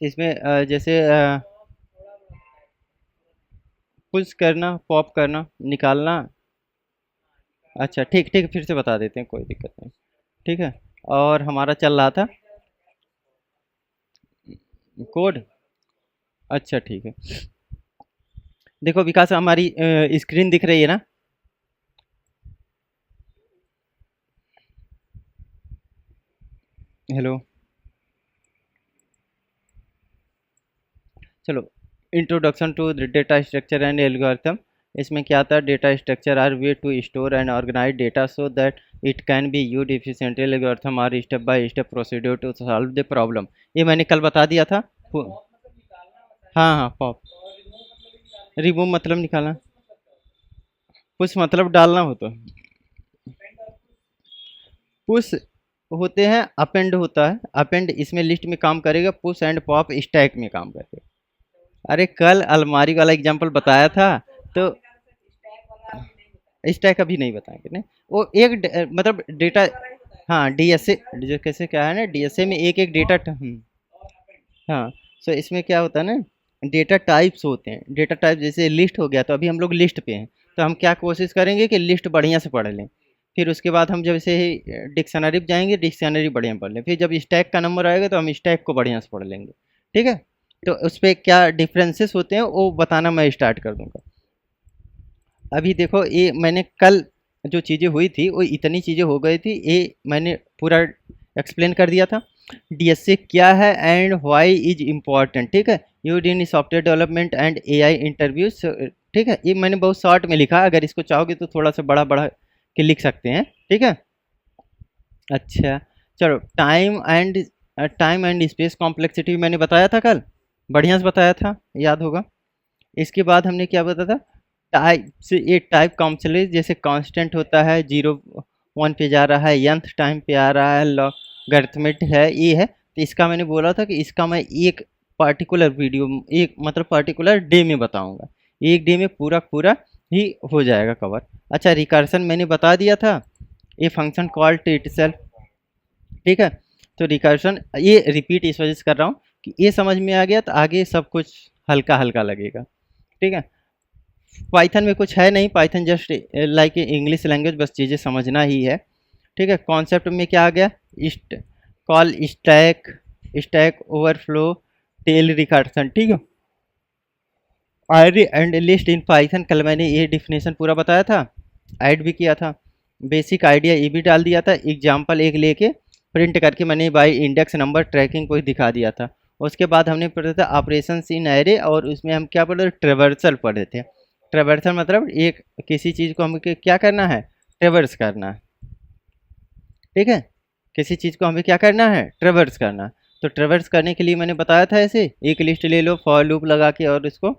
इसमें जैसे पुश करना, पॉप करना, निकालना। अच्छा, ठीक ठीक, फिर से बता देते हैं, कोई दिक्कत नहीं। ठीक है। और हमारा चल रहा था कोड। अच्छा ठीक है। देखो विकास, हमारी स्क्रीन दिख रही है ना? हेलो। चलो, introduction to data structure and algorithm. इसमें क्या था? Data structure are way to store and organize data so that it can be use efficiently. Algorithm are step by step procedure to solve the problem. ये मैंने कल बता दिया था। हाँ हाँ, पॉप। रिमूव मतलब निकालना। पुश मतलब डालना हो तो। पुश होते हैं, अपेंड होता है। अपेंड इसमें लिस्ट में काम करेगा, पुश एंड पॉप स्टैक में काम करेगा। अरे कल अलमारी वाला एग्जांपल बताया था। तो स्टैक अभी नहीं बताएंगे नहीं। वो एक मतलब डेटा। हाँ, डीएसए जो कैसे क्या है ना, डीएसए में एक एक डेटा। हाँ। सो इसमें क्या होता है ना, डेटा टाइप्स होते हैं। डेटा टाइप जैसे लिस्ट हो गया, तो अभी हम लोग लिस्ट पे हैं। तो हम क्या कोशिश करेंगे कि लिस्ट बढ़िया से पढ़ लें। फिर उसके बाद हम जब से डिक्शनरी पे जाएंगे, डिक्शनरी बढ़िया पढ़ लें। फिर जब स्टैक का नंबर आएगा तो हम स्टैक को बढ़िया से पढ़ लेंगे। ठीक है। तो उस पर क्या डिफरेंसेस होते हैं वो बताना मैं स्टार्ट कर दूंगा। अभी देखो, ये मैंने कल जो चीज़ें हुई थी वो इतनी चीज़ें हो गई थी, ये मैंने पूरा एक्सप्लेन कर दिया था। डीएसए क्या है एंड व्हाई इज इम्पोर्टेंट। ठीक है। Use in software development and AI interviews. ठीक है, ये मैंने बहुत शॉर्ट में लिखा, अगर इसको चाहोगे तो थोड़ा सा बड़ा बड़ा के लिख सकते हैं। ठीक है। अच्छा। चलो, टाइम एंड स्पेस कॉम्प्लेक्सिटी मैंने बताया था कल, बढ़िया से बताया था, याद होगा। इसके बाद हमने क्या बताया था? टाइप से ये टाइप काउंसलेज जैसे कांस्टेंट होता है, 0 1 पे जा रहा है, nth टाइम पे आ रहा है, लॉगरिथमिक है, ये है। तो इसका मैंने बोला था कि इसका मैं एक पार्टिकुलर वीडियो, एक मतलब पार्टिकुलर डे में बताऊंगा। एक डे में पूरा पूरा ही हो जाएगा कवर। अच्छा, रिकर्सन मैंने बता दिया था। ये फंक्शन कॉल्ड टू इटसेल्फ। ठीक है। तो रिकर्सन ये रिपीट इस वजह से कर रहा हूँ कि ये समझ में आ गया तो आगे सब कुछ हल्का हल्का लगेगा। ठीक है। पाइथन में कुछ है नहीं, Python just like English language, बस चीज़ें समझना ही है। ठीक है। कॉन्सेप्ट में क्या आ गया? इस्ट call stack, stack overflow, tail recursion. ठीक है। ID and list in Python, कल मैंने ये डिफिनेशन पूरा बताया था, ऐड भी किया था। बेसिक आइडिया ये भी डाल दिया था, एग्जाम्पल एक लेके प्रिंट करके मैंने बाई इंडेक्स नंबर ट्रैकिंग को ही दिखा दिया था। उसके बाद हमने पढ़ा था ऑपरेशन इन एरे, और उसमें हम क्या पढ़े? ट्रेवर्सल पढ़े थे। ट्रेवर्सल मतलब एक किसी चीज़ को हमें क्या करना है? ट्रेवर्स करना है। ठीक है। किसी चीज़ को हमें क्या करना है? ट्रेवर्स करना। तो ट्रेवर्स करने के लिए मैंने बताया था, ऐसे एक लिस्ट ले लो फॉर लूप लगा के, और उसको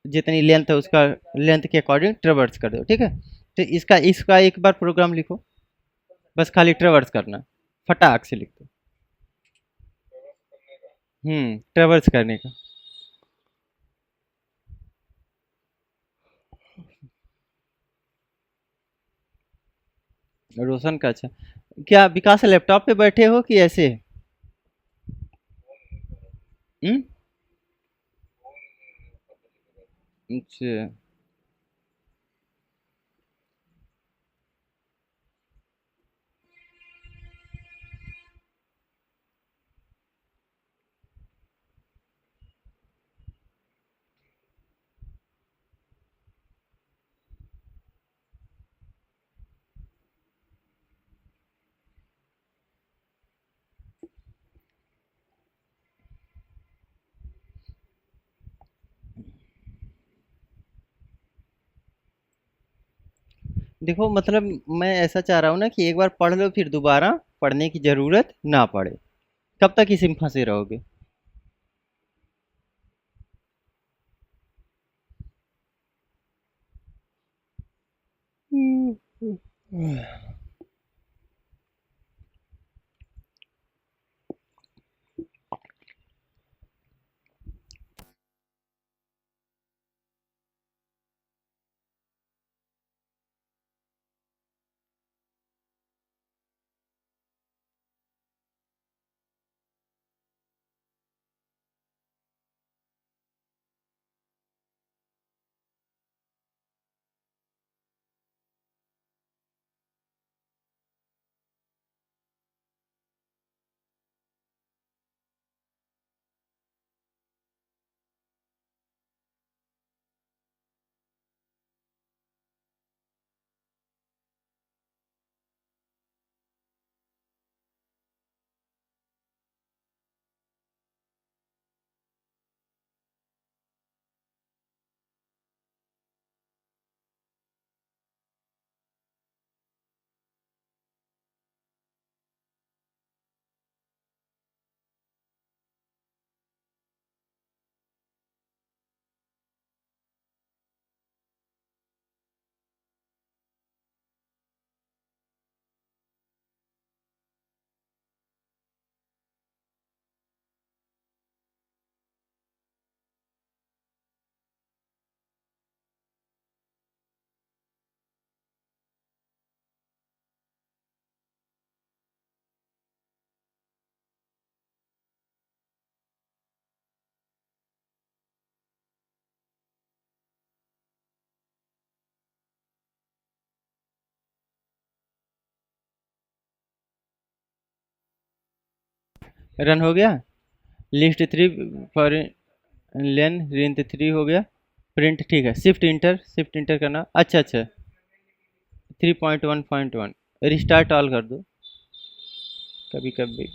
जितनी लेंथ है उसका लेंथ के अकॉर्डिंग ट्रेवर्स कर दो। ठीक है। तो इसका इसका एक बार प्रोग्राम लिखो, बस खाली ट्रेवर्स करना, फटाक से लिख दो। ट्रेवर्स करने का। रोशन का? अच्छा। क्या विकास लैपटॉप पे बैठे हो कि ऐसे? हम्म। अच्छा। देखो मतलब, मैं ऐसा चाह रहा हूँ ना कि एक बार पढ़ लो, फिर दोबारा पढ़ने की ज़रूरत ना पड़े। कब तक इसी में फंसे रहोगे? रन हो गया। List three for len range three हो गया। प्रिंट ठीक है। शिफ्ट इंटर करना। अच्छा अच्छा। 3.1.1 रिस्टार्ट ऑल कर दो। कभी कभी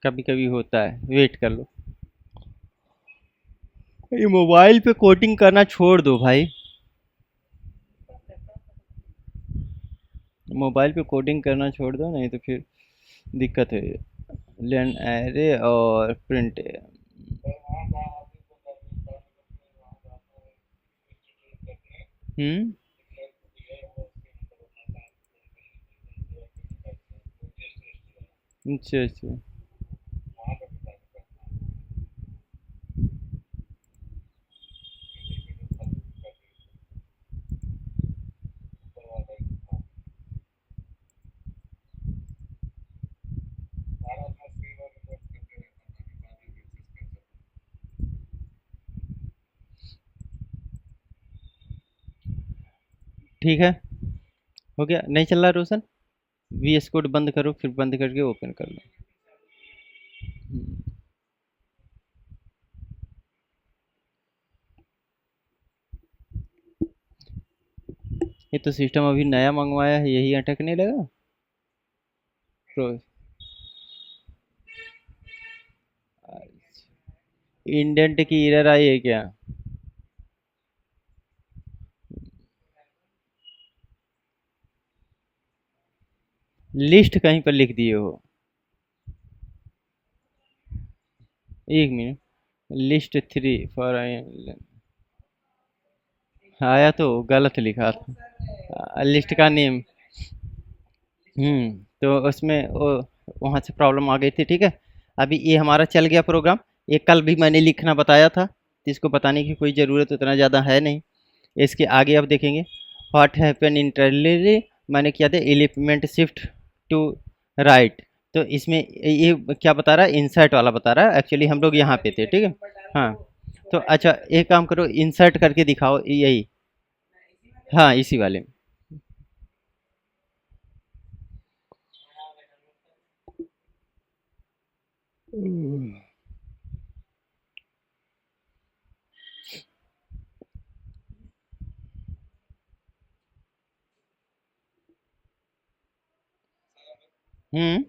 कभी कभी होता है, वेट कर लो। ये मोबाइल पे कोडिंग करना छोड़ दो भाई। मोबाइल पे कोडिंग करना छोड़ दो, नहीं तो फिर दिक्कत है। लेन एरे और प्रिंट। हम्म। अच्छा अच्छा। ठीक है। हो गया, नहीं चल रहा रोशन। वी एस कोड बंद करो, फिर बंद करके ओपन कर लो। ये तो सिस्टम अभी नया मंगवाया है, यही अटकने लगा। प्रो इंडेंट की एरर आई है क्या? लिस्ट कहीं पर लिख दिए हो? एक मिनट। लिस्ट थ्री फॉर आया तो गलत लिखा था लिस्ट का नेम। तो उसमें वहाँ से प्रॉब्लम आ गई थी, ठीक है। अभी ये हमारा चल गया प्रोग्राम। ये कल भी मैंने लिखना बताया था, तो इसको बताने की कोई ज़रूरत उतना ज़्यादा है नहीं। इसके आगे अब देखेंगे। व्हाट हैपन इंटरनली, मैंने किया था एलिमेंट शिफ्ट टू राइट। तो इसमें ये क्या बता रहा है, इंसर्ट वाला बता रहा है। एक्चुअली हम लोग यहाँ पे थे, ठीक है। हाँ। तो अच्छा, एक काम करो, इंसर्ट करके दिखाओ यही। हाँ, इसी वाले में। हम्म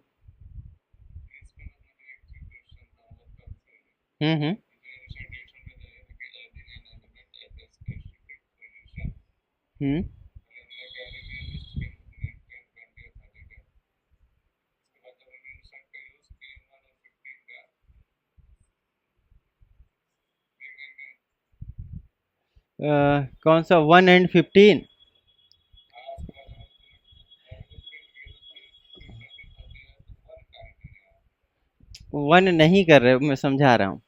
हम्म। हम्म। कौन सा 1 and 15? 1 नहीं कर रहे, मैं समझा रहा हूँ।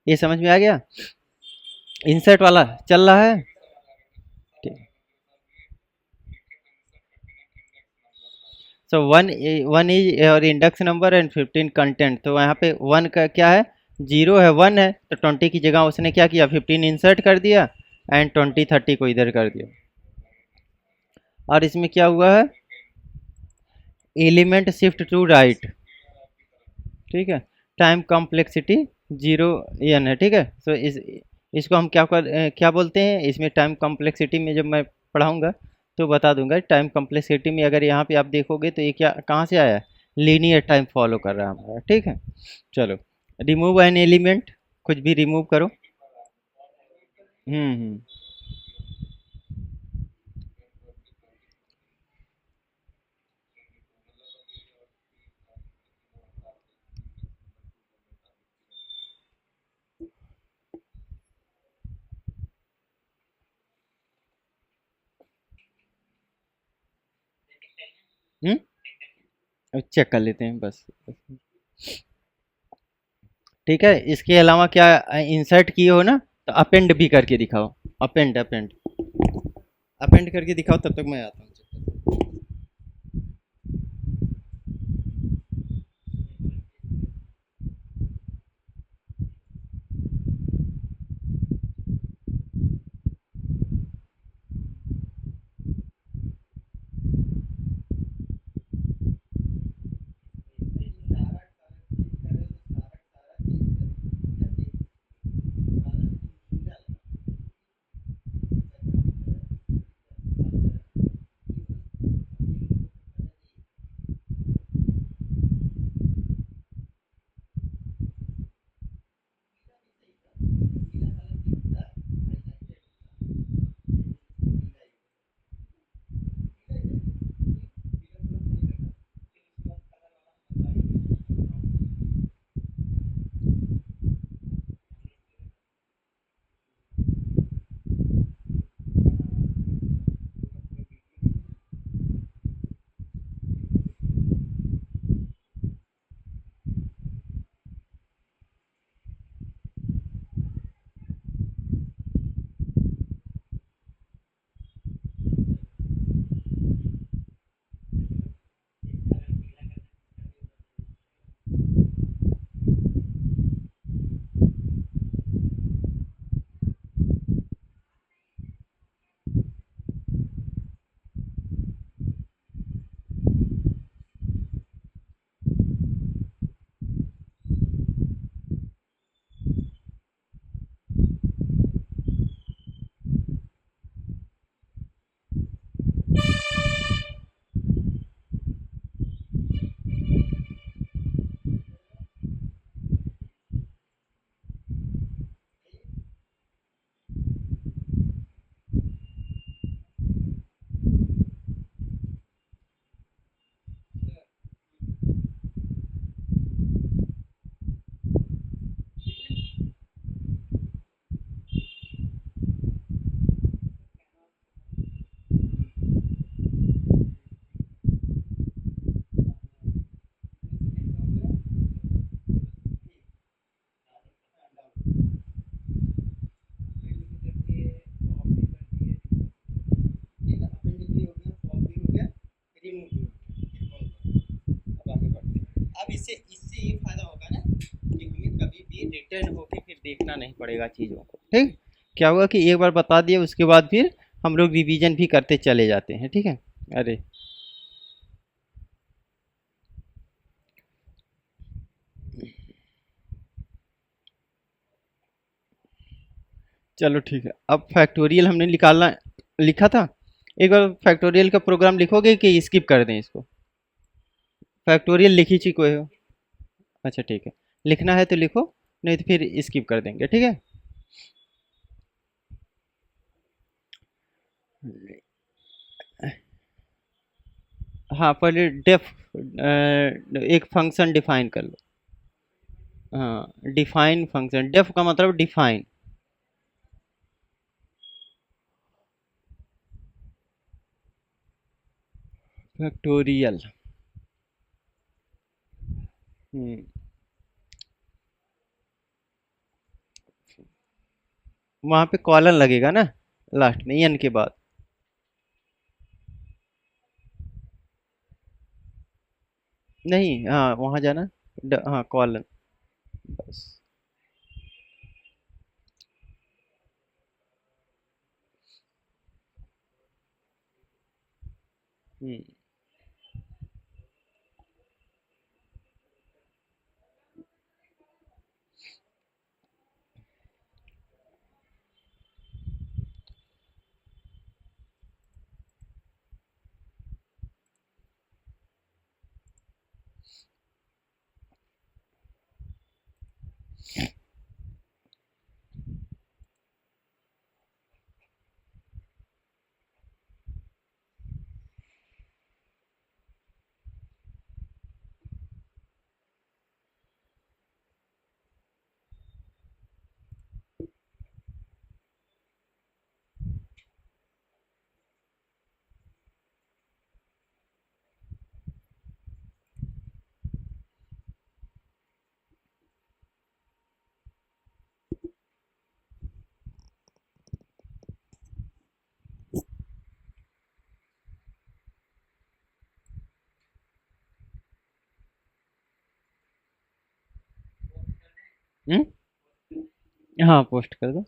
ये समझ में आ गया। इंसर्ट वाला चल रहा है। ठीक। सो वन, वन इज और इंडेक्स नंबर एंड 15 कंटेंट। तो यहाँ पे वन का क्या है, जीरो है, वन है, तो 20 की जगह उसने क्या किया, 15 इंसर्ट कर दिया एंड 20 30 को इधर कर दिया। और इसमें क्या हुआ है, एलिमेंट शिफ्ट टू राइट। ठीक है। टाइम कॉम्प्लेक्सिटी जीरो एन है, ठीक है। सो इसको हम क्या बोलते हैं, इसमें टाइम कॉम्प्लेक्सिटी में जब मैं पढ़ाऊँगा तो बता दूंगा। टाइम कॉम्प्लेक्सिटी में अगर यहाँ पे आप देखोगे तो ये क्या कहाँ से आया है, लीनियर टाइम फॉलो कर रहा है हमारा, ठीक है। चलो, रिमूव एन एलिमेंट, कुछ भी रिमूव करो। हम्म। चेक कर लेते हैं बस। ठीक है। इसके अलावा क्या इंसर्ट किए हो ना, तो अपेंड भी करके दिखाओ। अपेंड अपेंड अपेंड करके दिखाओ, तब तक मैं आता हूँ। अब इससे इससे ये फायदा होगा ना कि हमें कभी भी रिटर्न होके फिर देखना नहीं पड़ेगा चीज़ों को। ठीक, क्या होगा कि एक बार बता दिया उसके बाद फिर हम लोग रिवीजन भी करते चले जाते हैं। ठीक है। अरे चलो ठीक है, अब फैक्टोरियल हमने निकालना लिखा था। एक बार फैक्टोरियल का प्रोग्राम लिखोगे कि स्किप कर दें इसको? फैक्टोरियल लिखी ची कोई हो? अच्छा ठीक है, लिखना है तो लिखो, नहीं तो फिर स्किप कर देंगे। ठीक है। हाँ पहले डेफ एक फंक्शन डिफाइन कर लो। हाँ डिफाइन फंक्शन, डेफ का मतलब डिफाइन। फैक्टोरियल। हम्म, वहाँ पे कॉलन लगेगा ना लास्ट में एन के बाद। नहीं, हाँ वहाँ जाना, हाँ कॉलन, बस। हम्म। हम्म? हाँ पोस्ट कर दो।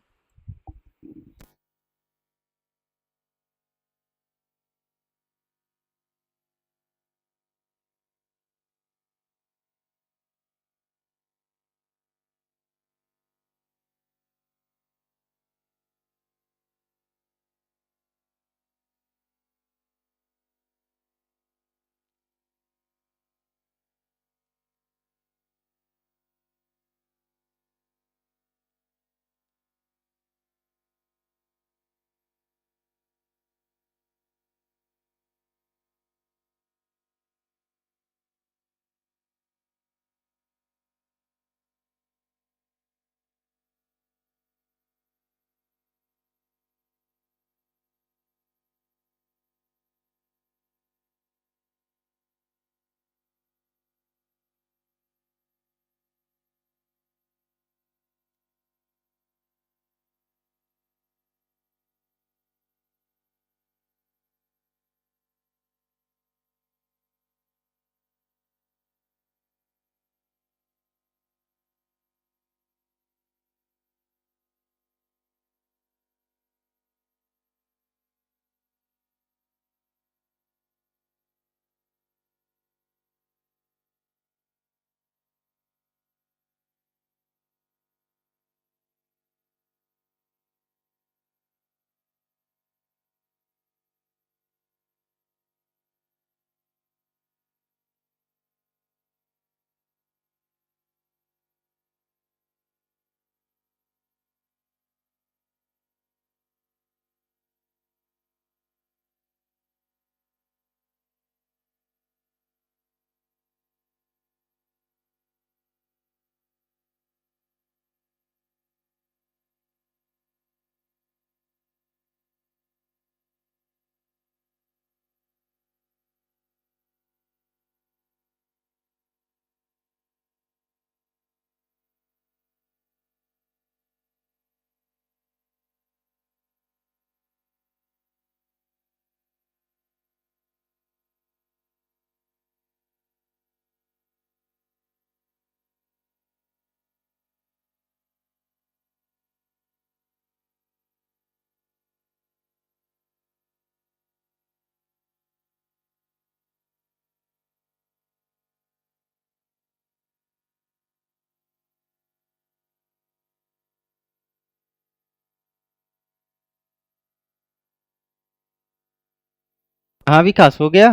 हाँ विकास हो गया।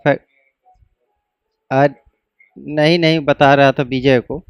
फै- आ, नहीं नहीं, बता रहा था विजय को।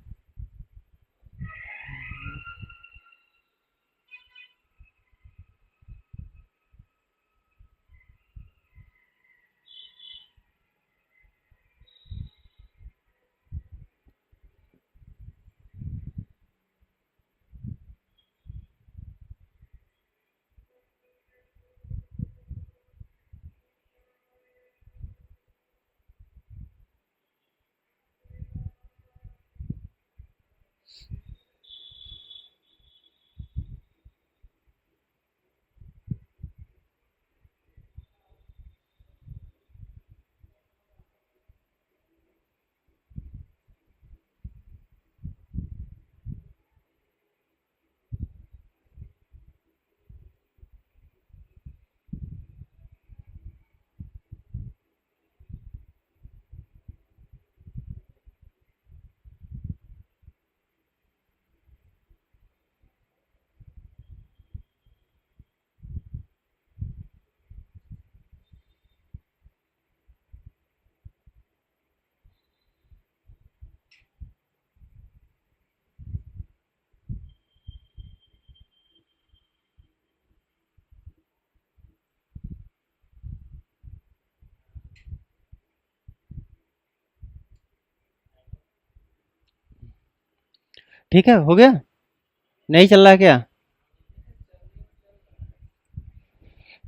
ठीक है, हो गया। नहीं चल रहा क्या?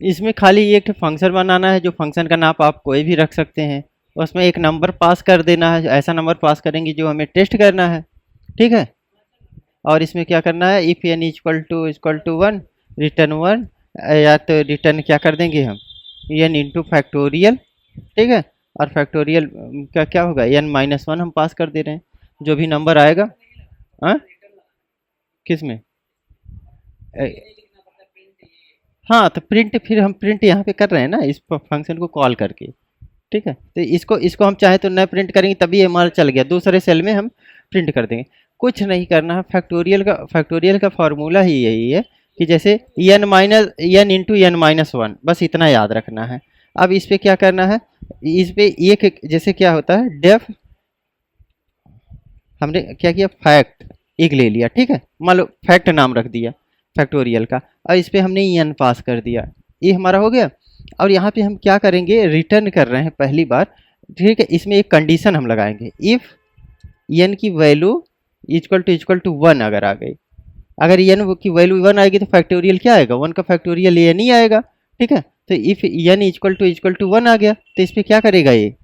इसमें खाली एक फंक्शन बनाना है, जो फंक्शन का नाम आप कोई भी रख सकते हैं। उसमें एक नंबर पास कर देना है, ऐसा नंबर पास करेंगे जो हमें टेस्ट करना है। ठीक है। और इसमें क्या करना है, if N equal to one, return one, या तो रिटर्न क्या कर देंगे हम, एन इंटू फैक्टोरियल। ठीक है। और फैक्टोरियल का क्या होगा, एन माइनस वन हम पास कर दे रहे हैं, जो भी नंबर आएगा। हाँ, किस में? हाँ, तो प्रिंट फिर हम प्रिंट यहाँ पे कर रहे हैं ना, इस फंक्शन को कॉल करके। ठीक है, तो इसको इसको हम चाहे तो न प्रिंट करेंगे, तभी हमारा चल गया, दूसरे सेल में हम प्रिंट कर देंगे। कुछ नहीं करना है, फैक्टोरियल का फॉर्मूला ही यही है कि जैसे n into n minus one, बस इतना याद रखना है। अब इस पे क्या करना है, इस पे एक जैसे क्या होता है, डेफ, हमने क्या किया, फैक्ट एक ले लिया। ठीक है, मान लो फैक्ट नाम रख दिया फैक्टोरियल का, और इस पे हमने एन पास कर दिया, ये हमारा हो गया। और यहाँ पे हम क्या करेंगे, रिटर्न कर रहे हैं पहली बार। ठीक है, इसमें एक कंडीशन हम लगाएंगे, इफ़ एन की वैल्यू इक्वल टू वन अगर आ गई, अगर एन की वैल्यू वन आएगी तो फैक्टोरियल क्या आएगा, वन का फैक्टोरियल एन ही आएगा। ठीक है, तो if N equal to one आ गया, तो इस पर क्या करेगा, ये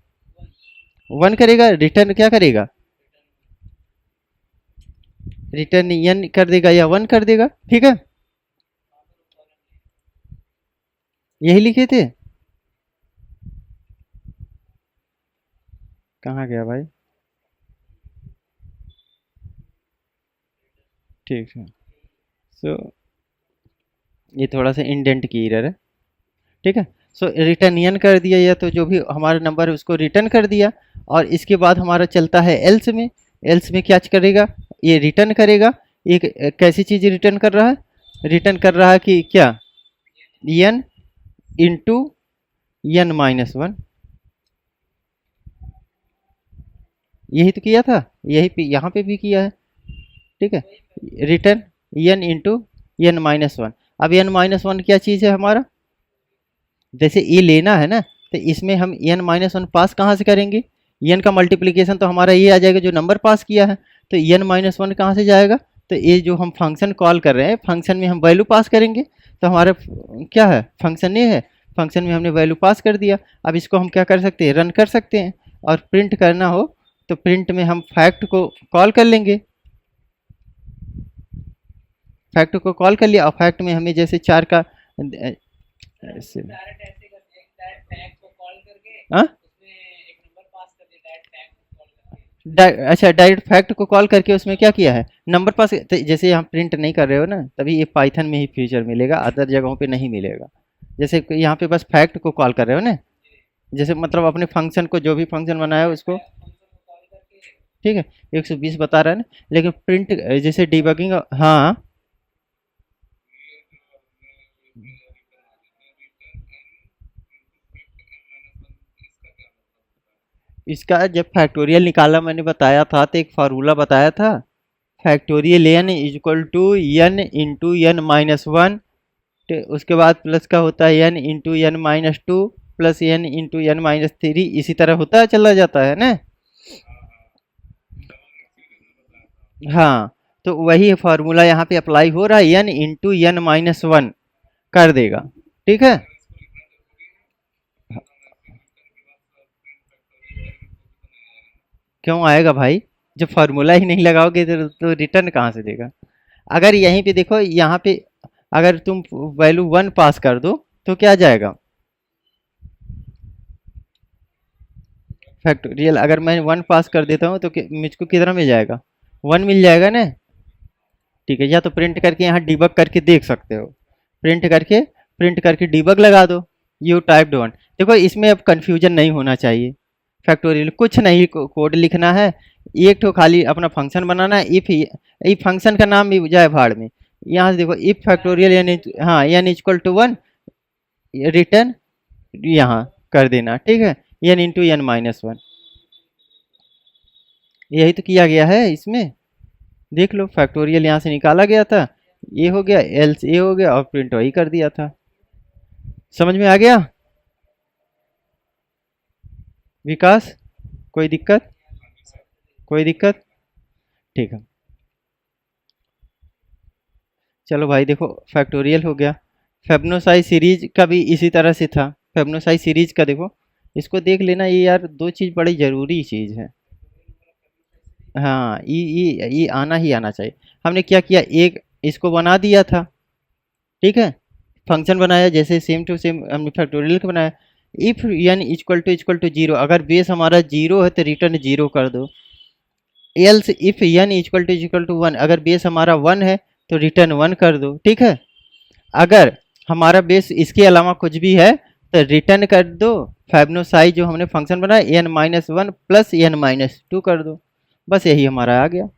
वन करेगा, रिटर्न क्या करेगा, रिटर्न एन कर देगा या वन कर देगा। ठीक है, यही लिखे थे। कहाँ गया भाई? ठीक है। सो ये थोड़ा सा इंडेंट की एरर है। ठीक है। सो रिटर्न एन कर दिया, या तो जो भी हमारा नंबर है उसको रिटर्न कर दिया। और इसके बाद हमारा चलता है एल्स में। एल्स में क्या करेगा, ये रिटर्न करेगा। एक कैसी चीज़ रिटर्न कर रहा है, रिटर्न कर रहा है कि क्या, n into n minus one. यही तो किया था, यही पे यहाँ पे भी किया है। ठीक है, return n into n minus one. अब एन माइनस वन क्या चीज़ है हमारा, जैसे ये लेना है ना, तो इसमें हम एन माइनस वन पास कहाँ से करेंगे, एन का मल्टीप्लिकेशन तो हमारा ये आ जाएगा जो नंबर पास किया है। तो एन माइनस वन कहाँ से जाएगा, तो ये जो हम फंक्शन कॉल कर रहे हैं, फंक्शन में हम वैल्यू पास करेंगे। तो हमारा क्या है, फंक्शन ये है, फंक्शन में हमने वैल्यू पास कर दिया। अब इसको हम क्या कर सकते हैं, रन कर सकते हैं। और प्रिंट करना हो तो प्रिंट में हम फैक्ट को कॉल कर लेंगे, फैक्ट को कॉल कर लिया, और फैक्ट में हमें जैसे चार का ऐसे, हाँ, अच्छा डायरेक्ट फैक्ट को कॉल करके उसमें क्या किया है, नंबर पास। तो जैसे यहाँ प्रिंट नहीं कर रहे हो ना, तभी ये पाइथन में ही फीचर मिलेगा, अदर जगहों पे नहीं मिलेगा। जैसे कि यहाँ पे बस फैक्ट को कॉल कर रहे हो ना, जैसे मतलब अपने फंक्शन को, जो भी फंक्शन बनाया है उसको। ठीक है, 120 बता रहा है ना, लेकिन प्रिंट जैसे डिबगिंग, हाँ। इसका जब फैक्टोरियल निकाला मैंने बताया था तो एक फार्मूला बताया था, factorial n is equal to n into n minus one, उसके बाद प्लस का होता है n into n minus two plus n into n minus three, इसी तरह होता है चला जाता है ना। हाँ, तो वही फार्मूला यहाँ पे अप्लाई हो रहा है, n into n minus one कर देगा, ठीक है। क्यों आएगा भाई, जब फार्मूला ही नहीं लगाओगे तो रिटर्न कहाँ से देगा। अगर यहीं पे देखो, यहाँ पे अगर तुम वैल्यू वन पास कर दो तो क्या जाएगा, फैक्टोरियल अगर मैं वन पास कर देता हूँ तो मुझको कितना मिल जाएगा, वन मिल जाएगा ना। ठीक है, या तो प्रिंट करके यहाँ डिबग करके देख सकते हो, प्रिंट करके डिबग लगा दो, यू टाइप्ड वन। देखो इसमें अब कंफ्यूजन नहीं होना चाहिए, फैक्टोरियल कुछ नहीं कोड लिखना है, एक तो खाली अपना फंक्शन बनाना है, इफ फंक्शन का नाम भी जाए भाड़ में। यहाँ से देखो इफ फैक्टोरियल यानी हाँ n equal to one, return यहाँ कर देना, ठीक है, n into n minus one, यही तो किया गया है इसमें। देख लो फैक्टोरियल यहाँ से निकाला गया था, ये हो गया एल्स ये हो गया और प्रिंट वही कर दिया था। समझ में आ गया विकास, कोई दिक्कत, कोई दिक्कत, ठीक है। चलो भाई देखो फैक्टोरियल हो गया, फेबनोसाई सीरीज का भी इसी तरह से था, फेबनोसाई सीरीज का देखो, इसको देख लेना, ये यार दो चीज़ बड़ी ज़रूरी चीज़ है। हाँ ये आना ही आना चाहिए। हमने क्या किया, एक इसको बना दिया था, ठीक है, फंक्शन बनाया जैसे सेम टू सेम हमने फैक्टोरियल का बनाया। If N equal to zero, अगर बेस हमारा जीरो है तो रिटर्न जीरो कर दो। Else if N equal to one, अगर बेस हमारा वन है तो रिटर्न वन कर दो, ठीक है। अगर हमारा बेस इसके अलावा कुछ भी है तो रिटर्न कर दो फैबनोसाई जो हमने फंक्शन बनाया n minus one plus n minus two कर दो, बस यही हमारा आ गया।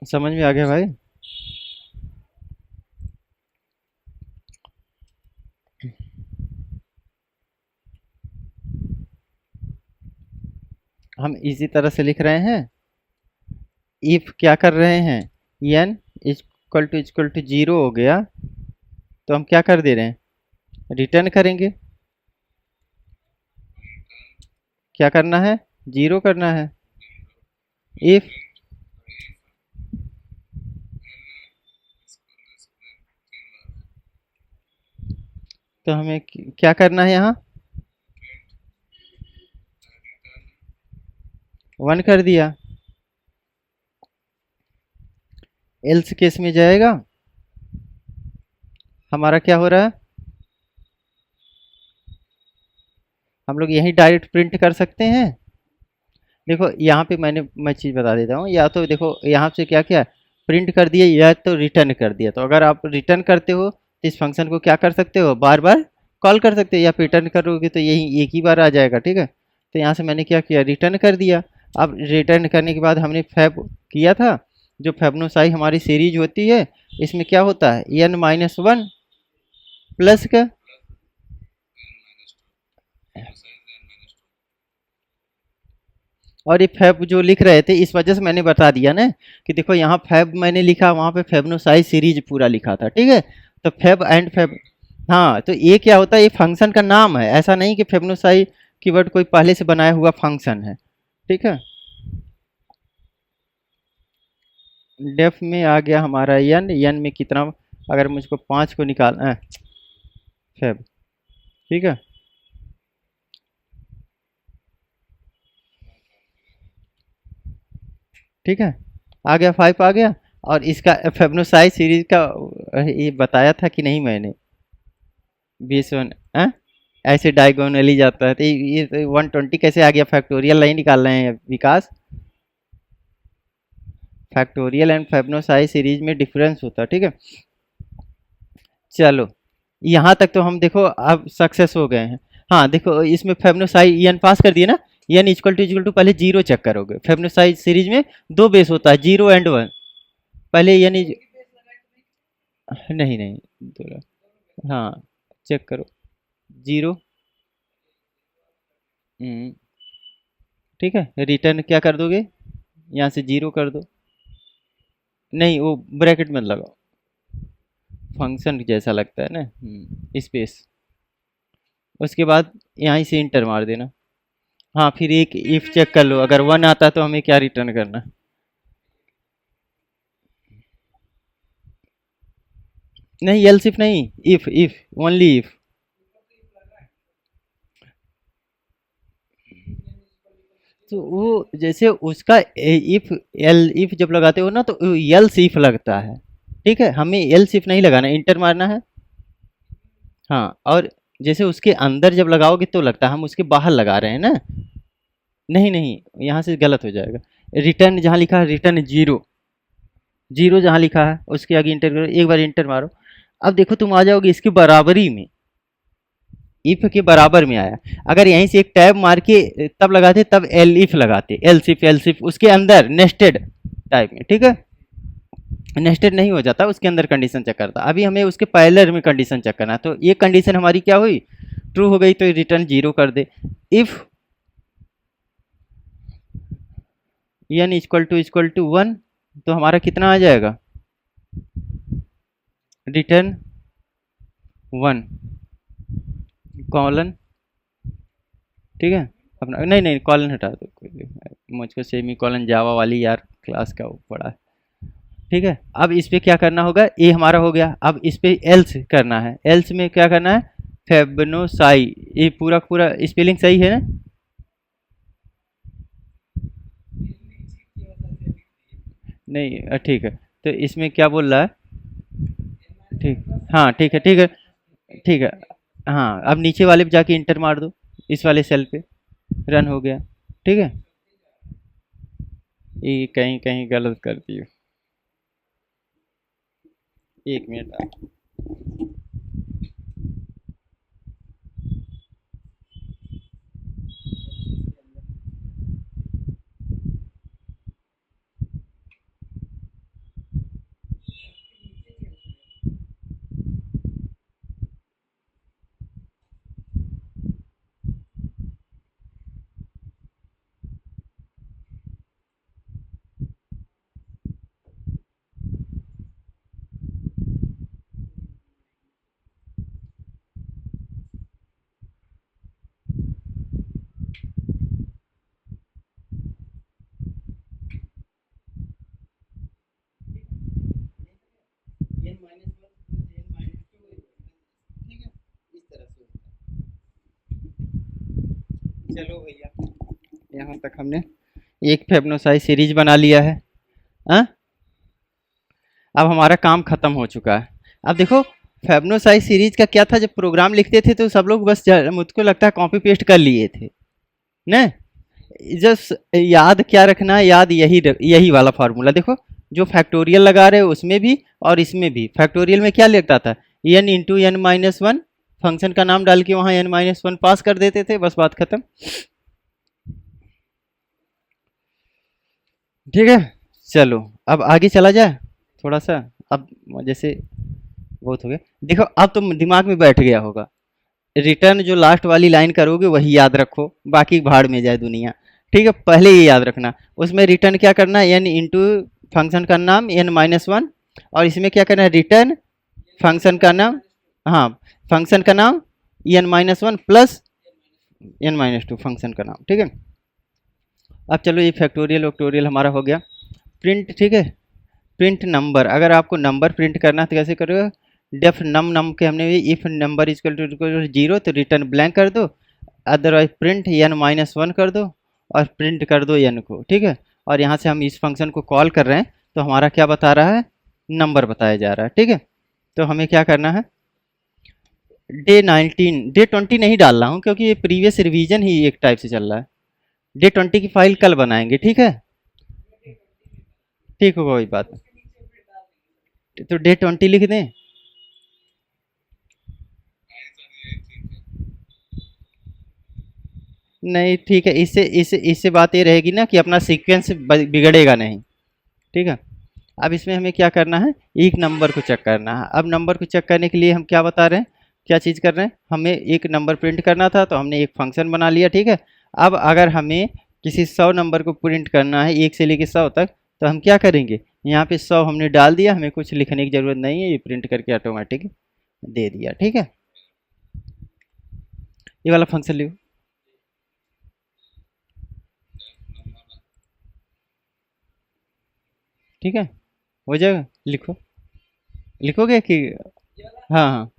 समझ में आ गया भाई। हम इसी तरह से लिख रहे हैं, इफ क्या कर रहे हैं, एन इक्वल टू जीरो हो गया तो हम क्या कर दे रहे हैं, रिटर्न करेंगे। क्या करना है, जीरो करना है। इफ तो हमें क्या करना है, यहाँ वन कर दिया। एल्स केस में जाएगा, हमारा क्या हो रहा है, हम लोग यही डायरेक्ट प्रिंट कर सकते हैं। देखो यहाँ पे मैं चीज़ बता देता हूँ, या तो देखो यहाँ से क्या क्या प्रिंट कर दिया या तो रिटर्न कर दिया, तो अगर आप रिटर्न करते हो तो इस फंक्शन को क्या कर सकते हो, बार बार कॉल कर सकते हो, या रिटर्न करोगे तो यही एक ही बार आ जाएगा, ठीक है। तो यहाँ से मैंने क्या किया, रिटर्न कर दिया। अब रिटर्न करने के बाद हमने फैब किया था, जो फेबनोसाई हमारी सीरीज होती है, इसमें क्या होता है एन माइनस वन प्लस का, और ये फैब जो लिख रहे थे इस वजह से मैंने बता दिया ना कि देखो यहाँ फैब मैंने लिखा, वहाँ पे फेबनोसाई सीरीज पूरा लिखा था, ठीक है। तो फैब एंड फैब, हाँ तो ये क्या होता है, ये फंक्शन का नाम है, ऐसा नहीं कि फेबनोसाई कीवर्ड कोई पहले से बनाया हुआ फंक्शन है, ठीक है। डेफ में आ गया हमारा एन में कितना, अगर मुझको पाँच को निकालना है फैब, ठीक है। ठीक है, आ गया फाइव आ गया। और इसका फेबनोसाई सीरीज का ये बताया था कि नहीं मैंने, 20 ऐसे डायगोनली जाता है, तो ये 120 कैसे आ गया, फैक्टोरियल नहीं निकाल रहे हैं विकास। फैक्टोरियल एंड फेबनोसाई सीरीज में डिफरेंस होता है, ठीक है। चलो यहाँ तक तो हम देखो अब सक्सेस हो गए हैं। हाँ देखो इसमें फेबनोसाई एन पास कर दिए ना, एन इक्वल टू पहले जीरो चेक करोगे, फेबनोसाई सीरीज में दो बेस होता है, जीरो एंड वन, पहले यानी नहीं नहीं हाँ, चेक करो। जीरो। ठीक है, रिटर्न क्या कर दोगे, यहाँ से जीरो कर दो। नहीं, वो ब्रैकेट मत लगाओ, फंक्शन जैसा लगता है ना, स्पेस। उसके बाद यहाँ से इंटर मार देना। हाँ, फिर एक इफ चेक कर लो, अगर वन आता तो हमें क्या रिटर्न करना। नहीं, एल्स इफ नहीं, इफ इफ ओनली इफ। तो वो जैसे उसका इफ, एल इफ जब लगाते हो ना तो एल्स इफ लगता है। ठीक है, हमें एल्स इफ नहीं लगाना, इंटर मारना है। हाँ, और जैसे उसके अंदर जब लगाओगे तो लगता है, हम उसके बाहर लगा रहे हैं ना। नहीं नहीं, यहाँ से गलत हो जाएगा। रिटर्न जहाँ लिखा है, रिटर्न जीरो, जीरो जहाँ लिखा है उसके आगे इंटर करो, एक बार इंटर मारो। अब देखो तुम आ जाओगे इसकी बराबरी में, इफ के बराबर में आया। अगर यहीं से एक टैब मार के तब लगाते, तब एल इफ लगाते, एल सिफ उसके अंदर नेस्टेड टाइप में। ठीक है, नेस्टेड नहीं हो जाता, उसके अंदर कंडीशन चेक करता। अभी हमें उसके पैरेलल में कंडीशन चेक करना है, तो ये कंडीशन हमारी क्या हुई, ट्रू हो गई, तो रिटर्न जीरो कर दे। If N equal to one, तो हमारा कितना आ जाएगा, रिटर्न वन कॉलन। ठीक है, अपना नहीं नहीं कॉलन हटा दो, कोई मुझको सेमी कॉलन जावा वाली यार क्लास का वो पड़ा है। ठीक है, अब इस पे क्या करना होगा, ये हमारा हो गया। अब इस पे एल्स करना है, एल्स में क्या करना है, फेबनोसाई, ये पूरा पूरा स्पेलिंग सही है ना। नहीं ठीक है, तो इसमें क्या बोल रहा है, ठीक, हाँ ठीक है ठीक है ठीक है। हाँ, अब नीचे वाले पे जाके इंटर मार दो, इस वाले सेल पे, रन हो गया। ठीक है, ये कहीं कहीं गलत करती हो, एक मिनट। चलो भैया, यहाँ तक हमने एक फेबनोसाई सीरीज बना लिया है। हाँ, अब हमारा काम खत्म हो चुका है। अब देखो, फेबनोसाई सीरीज का क्या था, जब प्रोग्राम लिखते थे तो सब लोग बस मुझको लगता है कॉपी पेस्ट कर लिए थे ना। जस्ट याद क्या रखना है, याद यही वाला फार्मूला देखो, जो फैक्टोरियल लगा रहे हो उसमें भी और इसमें भी। फैक्टोरियल में क्या लिखता था, n into n minus one, function का नाम डाल के वहाँ एन माइनस वन पास कर देते थे, बस बात खत्म। ठीक है, चलो अब आगे चला जाए थोड़ा सा। अब जैसे बहुत हो गया, देखो अब तुम दिमाग में बैठ गया होगा, रिटर्न जो लास्ट वाली लाइन करोगे वही याद रखो, बाकी भाड़ में जाए दुनिया। ठीक है, पहले ये याद रखना, उसमें रिटर्न क्या करना है, एन इंटू फंक्शन का नाम एन माइनस वन, और इसमें क्या करना है, रिटर्न फंक्शन का नाम, हाँ फंक्शन का नाम n minus one plus n minus two function का नाम। ठीक है, अब चलो ये फैक्टोरियल वैक्टोरियल हमारा हो गया। प्रिंट, ठीक है, प्रिंट नंबर, अगर आपको नंबर प्रिंट करना है तो कैसे करोगे, डेफ नम नम के हमने if number equal to zero तो रिटर्न ब्लैंक कर दो, otherwise print n minus one कर दो और प्रिंट कर दो एन को। ठीक है, और यहाँ से हम इस फंक्शन को कॉल कर रहे हैं तो हमारा क्या बता रहा है, नंबर बताया जा रहा है। ठीक है, तो हमें क्या करना है, डे 19, डे 20 नहीं डाल रहा हूँ क्योंकि ये प्रीवियस रिवीजन ही एक टाइप से चल रहा है। डे 20 की फाइल कल बनाएंगे, ठीक है, ठीक होगा, कोई बात नहीं, तो डे 20 लिख दें। नहीं ठीक है, इससे इससे इससे बात ये रहेगी ना कि अपना सीक्वेंस बिगड़ेगा नहीं। ठीक है, अब इसमें हमें क्या करना है, एक नंबर को चेक करना है। अब नंबर को चेक करने के लिए हम क्या बता रहे हैं, क्या चीज़ कर रहे हैं, हमें एक नंबर प्रिंट करना था तो हमने एक फंक्शन बना लिया, ठीक है। अब अगर हमें किसी 100 नंबर को प्रिंट करना है 1 से लेकर 100 तक, तो हम क्या करेंगे, यहाँ पे 100 हमने डाल दिया, हमें कुछ लिखने की ज़रूरत नहीं है, ये प्रिंट करके ऑटोमेटिक दे दिया, ठीक है। ये वाला फंक्शन लिखो, ठीक है, हो जाएगा, लिखो, लिखोगे कि हाँ हाँ,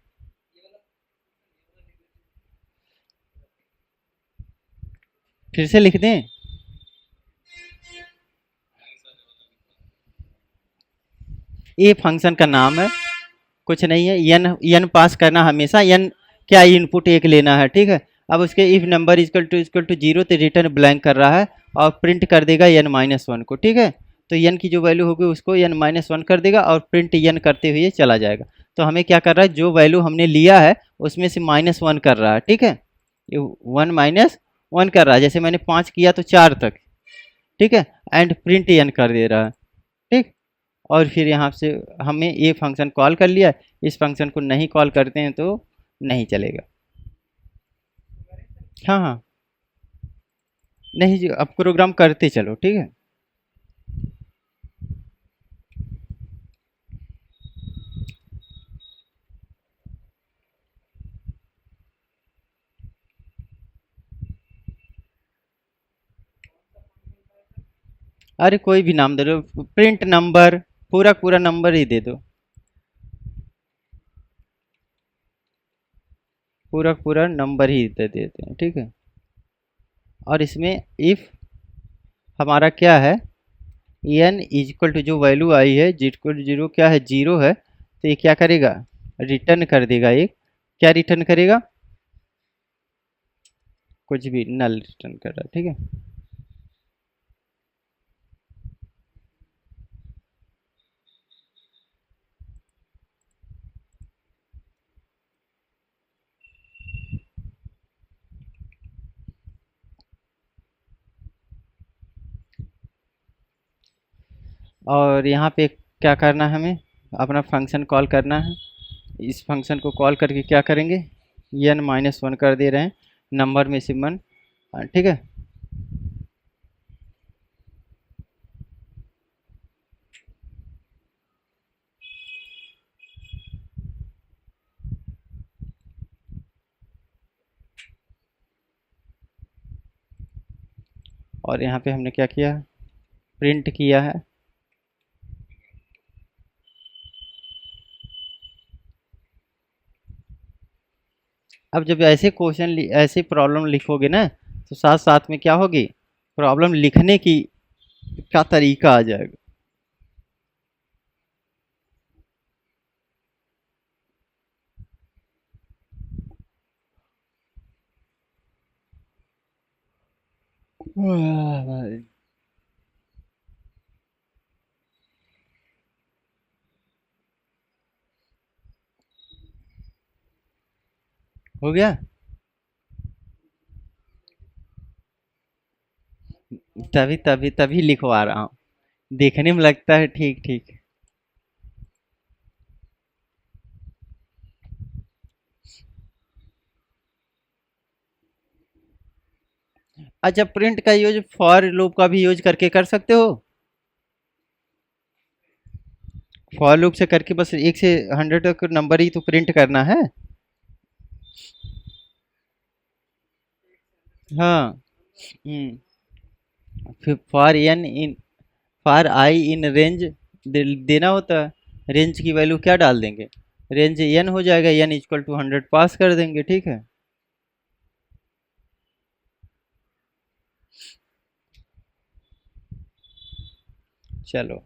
फिर से लिख दें। ये फंक्शन का नाम है, कुछ नहीं है, एन एन पास करना हमेशा, एन क्या इनपुट एक लेना है, ठीक है। अब उसके if number equal to zero तो रिटर्न ब्लैंक कर रहा है और प्रिंट कर देगा एन माइनस वन को, ठीक है। तो एन की जो वैल्यू होगी उसको एन माइनस वन कर देगा और प्रिंट एन करते हुए चला जाएगा। तो हमें क्या कर रहा है, जो वैल्यू हमने लिया है उसमें से माइनस वन कर रहा है, ठीक है। ये वन माइनस वन कर रहा है, जैसे मैंने 5 किया तो 4 तक, ठीक है, एंड प्रिंट एन कर दे रहा है, ठीक। और फिर यहाँ से हमें ये फंक्शन कॉल कर लिया, इस फंक्शन को नहीं कॉल करते हैं तो नहीं चलेगा। हाँ हाँ, नहीं जी, अब प्रोग्राम करते चलो, ठीक है। अरे कोई भी नाम दे दो, प्रिंट नंबर, पूरा पूरा नंबर ही दे दो, पूरा पूरा नंबर ही दे देते हैं, ठीक है। और इसमें इफ हमारा क्या है, एन इक्वल टू जो वैल्यू आई है जीरो जीरो क्या है, जीरो है, तो ये क्या करेगा, रिटर्न कर देगा एक, क्या रिटर्न करेगा, कुछ भी, नल रिटर्न कर रहा है, ठीक है। और यहाँ पे क्या करना है, हमें अपना फंक्शन कॉल करना है। इस फंक्शन को कॉल करके क्या करेंगे, एन माइनस वन कर दे रहे हैं, नंबर में से मन, ठीक है। और यहाँ पे हमने क्या किया, प्रिंट किया है। अब जब ऐसे क्वेश्चन ऐसे प्रॉब्लम लिखोगे ना, तो साथ साथ में क्या होगी, प्रॉब्लम लिखने की का तरीका आ जाएगा। वाह भाई, हो गया, तभी तभी तभी लिखवा रहा हूँ, देखने में लगता है ठीक ठीक। अच्छा, प्रिंट का यूज फॉर लूप का भी यूज करके कर सकते हो, फॉर लूप से करके बस 1 से 100 तक नंबर ही तो प्रिंट करना है। हाँ, फिर फॉर आई इन रेंज देना होता है, रेंज की वैल्यू क्या डाल देंगे, रेंज एन हो जाएगा, एन इक्वल टू 100 पास कर देंगे, ठीक है। चलो,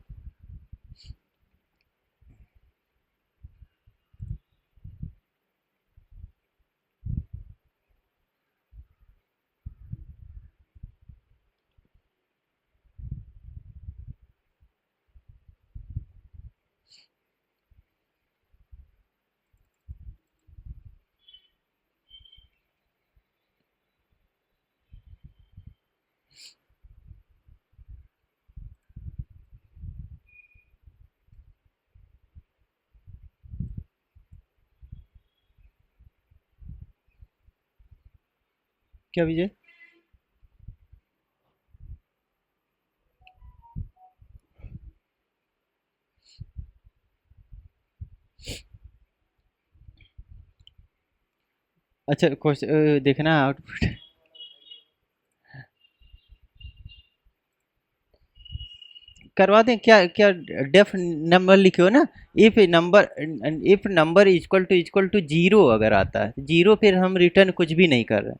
क्या विजय? अच्छा क्वेश्चन देखना आउटपुट। करवा दें क्या? क्या डेफ नंबर लिखे हो ना? If number equal to zero अगर आता है जीरो, फिर हम रिटर्न कुछ भी नहीं कर रहे हैं,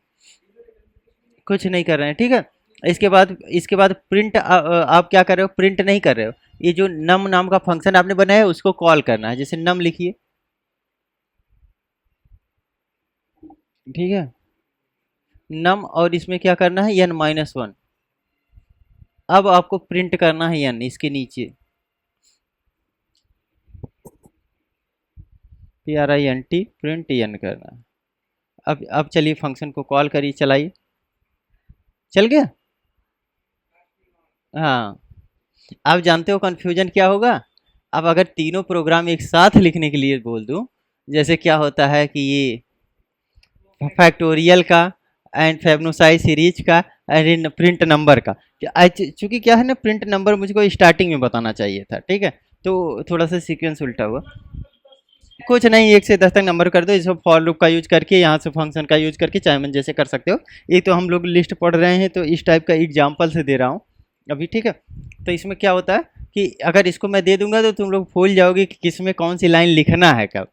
कुछ नहीं कर रहे हैं, ठीक है। इसके बाद प्रिंट आप क्या कर रहे हो? प्रिंट नहीं कर रहे हो। ये जो नम नाम का फंक्शन आपने बनाया है उसको कॉल करना है, जैसे नम लिखिए, ठीक है। नम, और इसमें क्या करना है? n-1। अब आपको प्रिंट करना है n इसके नीचे, PRINT, प्रिंट n करना है। अब चलिए फंक्शन को कॉल करिए, चलाइए। चल गया? हाँ। अब जानते हो कन्फ्यूजन क्या होगा? अब अगर तीनों प्रोग्राम एक साथ लिखने के लिए बोल दूं, जैसे क्या होता है कि ये फैक्टोरियल का एंड फेबनुसाई सीरीज का एंड प्रिंट नंबर का, चूंकि क्या है ना, प्रिंट नंबर मुझको स्टार्टिंग में बताना चाहिए था, ठीक है। तो थोड़ा सा सीक्वेंस उल्टा हुआ। कुछ नहीं, 1 से 10 तक नंबर कर दो, इसको फॉर लूप का यूज करके, यहाँ से फंक्शन का यूज करके चाहे मन जैसे कर सकते हो। ये तो हम लोग लिस्ट पढ़ रहे हैं तो इस टाइप का एग्जाम्पल से दे रहा हूँ अभी, ठीक है। तो इसमें क्या होता है कि अगर इसको मैं दे दूंगा तो तुम लोग भूल जाओगे कि किसमें कौन सी लाइन लिखना है कब।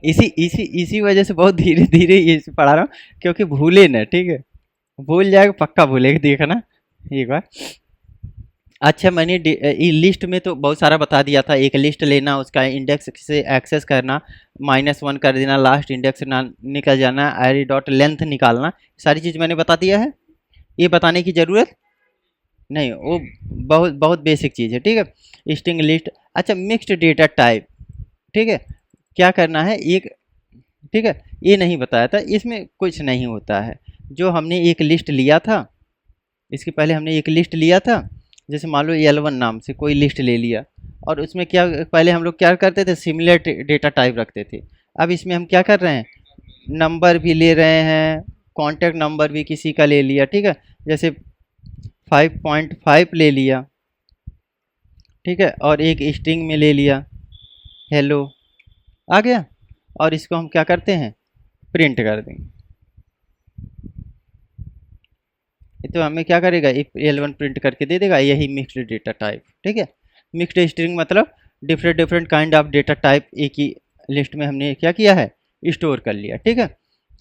इसी इसी इसी वजह से बहुत धीरे धीरे ये पढ़ा रहा हूँ, क्योंकि भूले ना, ठीक है। भूल जाएगा, पक्का भूलेगा, देखना एक बार। अच्छा, मैंने लिस्ट में तो बहुत सारा बता दिया था। एक लिस्ट लेना, उसका इंडेक्स से एक्सेस करना, -1 कर देना, लास्ट इंडेक्स ना निकल जाना, एरी डॉट लेंथ निकालना, सारी चीज़ मैंने बता दिया है। ये बताने की ज़रूरत नहीं, वो बहुत बहुत बेसिक चीज़ है, ठीक है। String list. अच्छा, मिक्स्ड डेटा टाइप, ठीक है। क्या करना है एक, ठीक है, ये नहीं बताया था, इसमें कुछ नहीं होता है। जो हमने एक लिस्ट लिया था, इसके पहले हमने एक लिस्ट लिया था, जैसे मान लो L1 नाम से कोई लिस्ट ले लिया, और उसमें क्या पहले हम लोग क्या करते थे? सिमिलर डेटा टाइप रखते थे। अब इसमें हम क्या कर रहे हैं? नंबर भी ले रहे हैं, कॉन्टैक्ट नंबर भी किसी का ले लिया, ठीक है। जैसे 5.5 ले लिया, ठीक है, और एक स्ट्रिंग में ले लिया हेलो, आ गया। और इसको हम क्या करते हैं? प्रिंट कर देंगे। ये तो हमें क्या करेगा? L1 प्रिंट करके दे देगा, यही मिक्स्ड डेटा टाइप, ठीक है। मिक्स्ड स्ट्रिंग मतलब different different kind of data type एक ही लिस्ट में हमने क्या किया है? स्टोर कर लिया, ठीक है।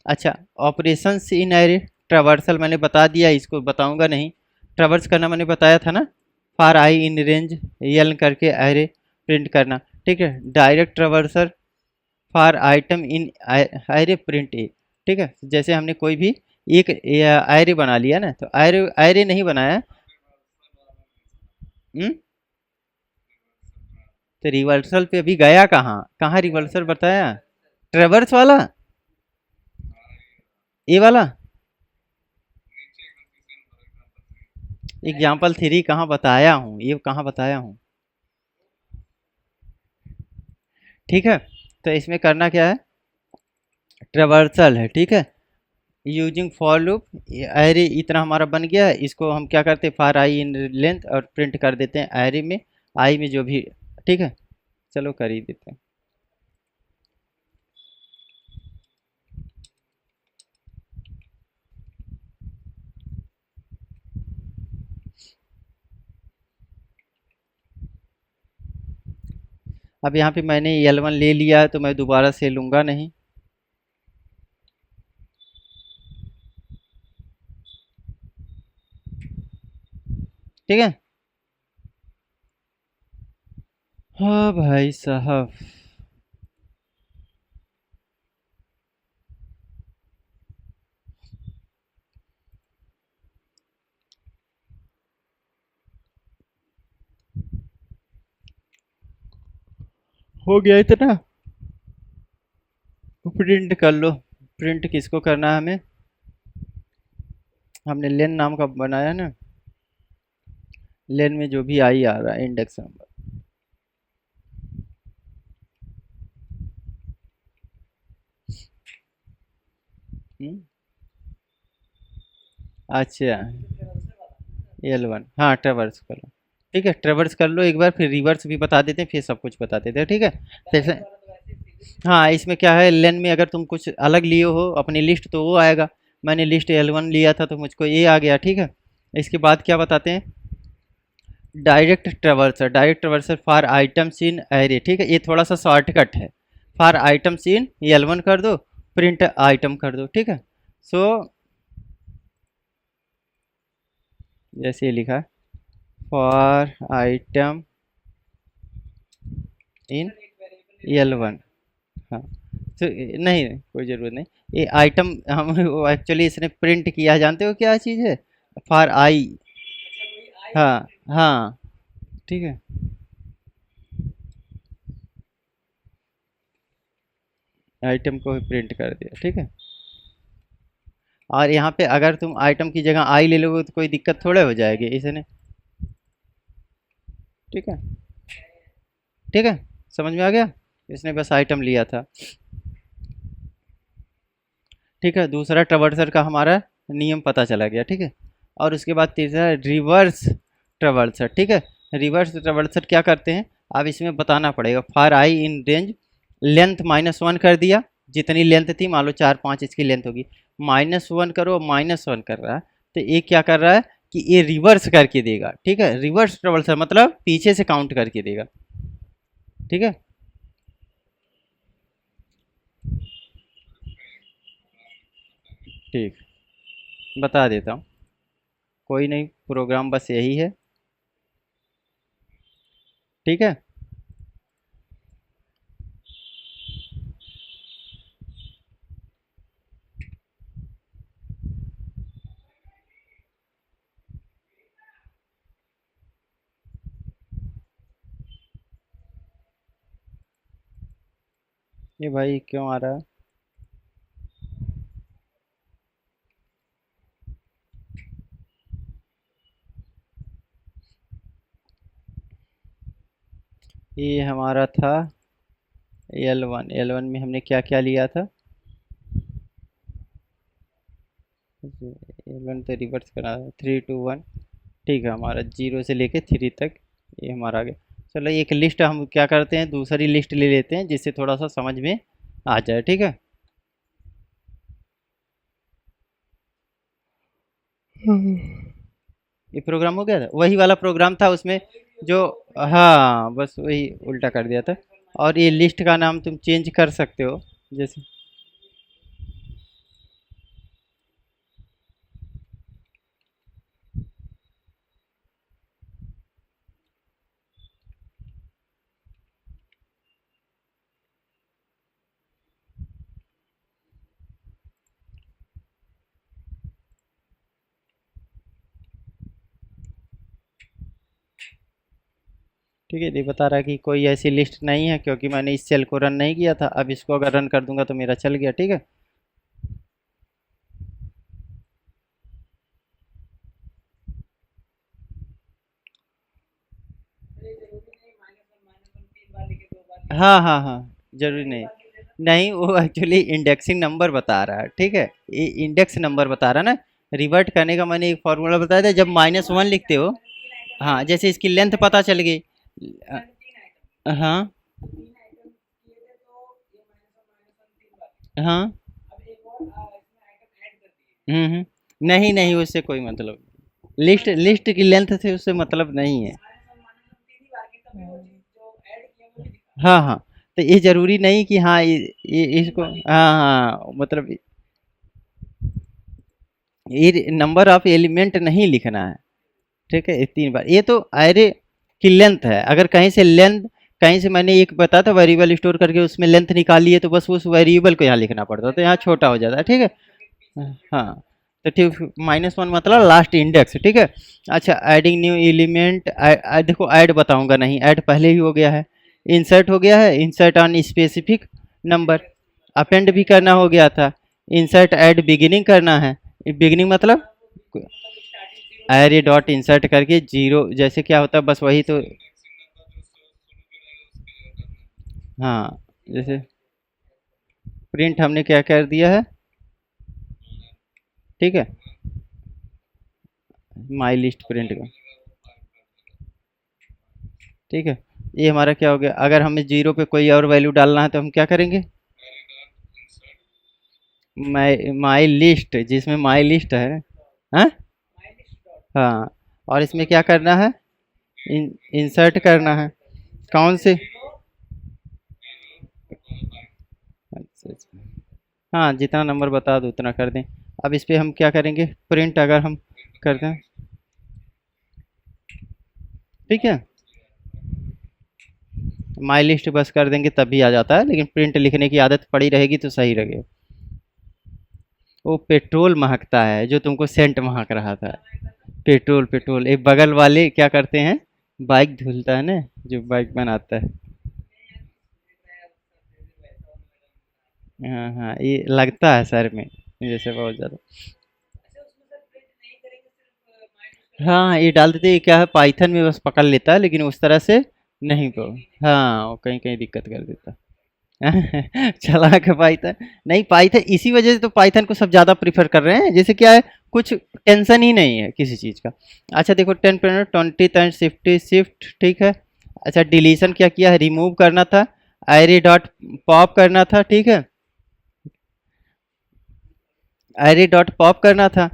अच्छा, ऑपरेशंस इन एरे, ट्रावर्सल मैंने बता दिया, इसको बताऊंगा नहीं। ट्रावर्स करना मैंने बताया था ना, फॉर आई इन रेंज यल करके एरे प्रिंट करना, ठीक है। Direct traverser for item in array print A, ठीक है। जैसे हमने कोई भी एक एरे बना लिया ना, तो एरे एरे नहीं बनाया। हम्म। तो रिवर्सल पे अभी गया कहाँ? कहाँ रिवर्सल बताया? ट्रेवर्स वाला, ये वाला एग्जाम्पल 3 कहाँ बताया हूँ? ये कहाँ बताया हूँ? ठीक है। तो इसमें करना क्या है? ट्रेवर्सल है, ठीक है। यूजिंग फॉर लूप, एरे इतना हमारा बन गया है, इसको हम क्या करते हैं? फॉर आई इन लेंथ, और प्रिंट कर देते हैं एरे में आई में जो भी, ठीक है। चलो कर ही देते हैं। अब यहाँ पे मैंने L1 ले लिया है तो मैं दोबारा से लूँगा नहीं, ठीक है। हाँ भाई साहब, हो गया इतना। प्रिंट कर लो। प्रिंट किसको करना है हमें? हमने लेन नाम का बनाया ना, लेन में जो भी आई आ रहा है इंडेक्स नंबर। हम्म, अच्छा L1, हाँ ट्रेवर्स कर लो। ठीक है, ट्रेवर्स कर लो एक बार, फिर रिवर्स भी बता देते हैं, फिर सब कुछ बता देते हैं, ठीक है। जैसे हाँ, इसमें क्या है, लेन में अगर तुम कुछ अलग लिए हो अपनी लिस्ट तो वो आएगा। मैंने लिस्ट L1 लिया था तो मुझको ये आ गया, ठीक है। इसके बाद क्या बताते हैं, direct traverser for items in array, ठीक है, ये थोड़ा सा शॉर्टकट है। फॉर आइटम्स इन L1 कर दो, प्रिंट आइटम कर दो, ठीक है। सो जैसे ये लिखा है, फॉर आइटम इन L1, हाँ। तो नहीं, कोई ज़रूरत नहीं, ये आइटम हम वो एक्चुअली इसने प्रिंट किया, जानते हो क्या चीज़ है, फॉर आई। हाँ हाँ, ठीक है, आइटम को ही प्रिंट कर दिया, ठीक है। और यहाँ पे अगर तुम आइटम की जगह आई ले लोगे तो कोई दिक्कत थोड़े हो जाएगी इसने, ठीक है। ठीक है, समझ में आ गया, इसने बस आइटम लिया था। ठीक है, दूसरा ट्रवर्सर का हमारा नियम पता चला गया, ठीक है। और उसके बाद तीसरा रिवर्स ट्रवर्सर, ठीक है। रिवर्स ट्रवर्सर क्या करते हैं, अब इसमें बताना पड़ेगा। For I in range, length -1 कर दिया, जितनी लेंथ थी मान लो 4-5 इसकी लेंथ होगी, -1 करो, -1 कर रहा है, तो ये क्या कर रहा है कि ये रिवर्स करके देगा, ठीक है। रिवर्स ट्रवर्सर मतलब पीछे से काउंट करके देगा, ठीक है। ठीक, बता देता हूँ, कोई नहीं, प्रोग्राम बस यही है, ठीक है। ये भाई क्यों आ रहा है, ये हमारा था L1 में हमने क्या क्या लिया था, L1 तो रिवर्स करा, 3 2 1, ठीक है, हमारा 0 से लेके 3 तक ये हमारा आ गया। चलो एक लिस्ट हम क्या करते हैं, दूसरी लिस्ट ले लेते हैं जिससे थोड़ा सा समझ में आ जाए, ठीक है। ये प्रोग्राम हो गया था, वही वाला प्रोग्राम था उसमें जो, हाँ बस वही उल्टा कर दिया था। और ये लिस्ट का नाम तुम चेंज कर सकते हो, जैसे ठीक है, ये बता रहा है कि कोई ऐसी लिस्ट नहीं है क्योंकि मैंने इस सेल को रन नहीं किया था। अब इसको अगर रन कर दूंगा तो मेरा चल गया, ठीक है। हाँ हाँ हाँ, जरूरी नहीं, नहीं वो एक्चुअली इंडेक्सिंग नंबर बता रहा है, ठीक है। ये इंडेक्स नंबर बता रहा है ना। रिवर्ट करने का मैंने एक फॉर्मूला बताया था, जब -1 लिखते हो, हाँ जैसे इसकी लेंथ पता चल गई, हाँ हाँ, नहीं नहीं, उससे कोई मतलब, लिस्ट लिस्ट की लेंथ से उससे मतलब नहीं है। हाँ हाँ, तो ये जरूरी नहीं कि हाँ ये इसको, हाँ हाँ मतलब ये नंबर ऑफ एलिमेंट नहीं लिखना है, ठीक है। ये 3 बार, ये तो एरे की लेंथ है, अगर कहीं से लेंथ, कहीं से मैंने एक बताया था वेरिएबल स्टोर करके उसमें लेंथ निकाली है तो बस उस वेरिएबल को यहाँ लिखना पड़ता है, तो यहाँ छोटा हो जाता है, ठीक है। हाँ, तो ठीक, -1 मतलब लास्ट इंडेक्स, ठीक है। अच्छा, एडिंग न्यू एलिमेंट, देखो ऐड बताऊंगा नहीं, ऐड पहले ही हो गया है। इंसर्ट हो गया है, insert on specific number. Append भी करना हो गया था, इंसर्ट ऐड बिगिनिंग करना है। बिगिनिंग मतलब एरे डॉट इंसर्ट करके 0, जैसे क्या होता है बस वही तो, हाँ जैसे प्रिंट हमने क्या कर दिया है, ठीक है, माई लिस्ट प्रिंट का, ठीक है। ये हमारा क्या हो गया, अगर हमें जीरो पे कोई और वैल्यू डालना है तो हम क्या करेंगे, माई लिस्ट, जिसमें माई लिस्ट है, हाँ हाँ, और इसमें क्या करना है, इंसर्ट करना है, कौन से, अच्छा अच्छा, हाँ जितना नंबर बता दो उतना कर दें। अब इस पे हम क्या करेंगे, प्रिंट अगर हम कर दें, ठीक है, माई लिस्ट बस कर देंगे तब भी आ जाता है, लेकिन प्रिंट लिखने की आदत पड़ी रहेगी तो सही रहेगा। वो पेट्रोल महकता है जो तुमको सेंट महक रहा था, पेट्रोल पेट्रोल, एक बगल वाले क्या करते हैं, बाइक धुलता है ना, जो बाइक बनाता है, हाँ हाँ, ये लगता है सर में जैसे बहुत ज़्यादा। हाँ ये डाल देते, ये क्या है पाइथन में बस पकड़ लेता है, लेकिन उस तरह से नहीं को, हाँ वो कहीं कहीं दिक्कत कर देता है। चालाक है पाइथन, नहीं पाइथन इसी वजह से तो पाइथन को सब ज़्यादा प्रीफर कर रहे हैं, जैसे क्या है, कुछ टेंशन ही नहीं है किसी चीज़ का। अच्छा देखो 10 20 शिफ्ट शिफ्ट, ठीक है। अच्छा डिलीशन क्या किया है, रिमूव करना था, एरे डॉट पॉप करना था, ठीक है, एरे डॉट पॉप करना था,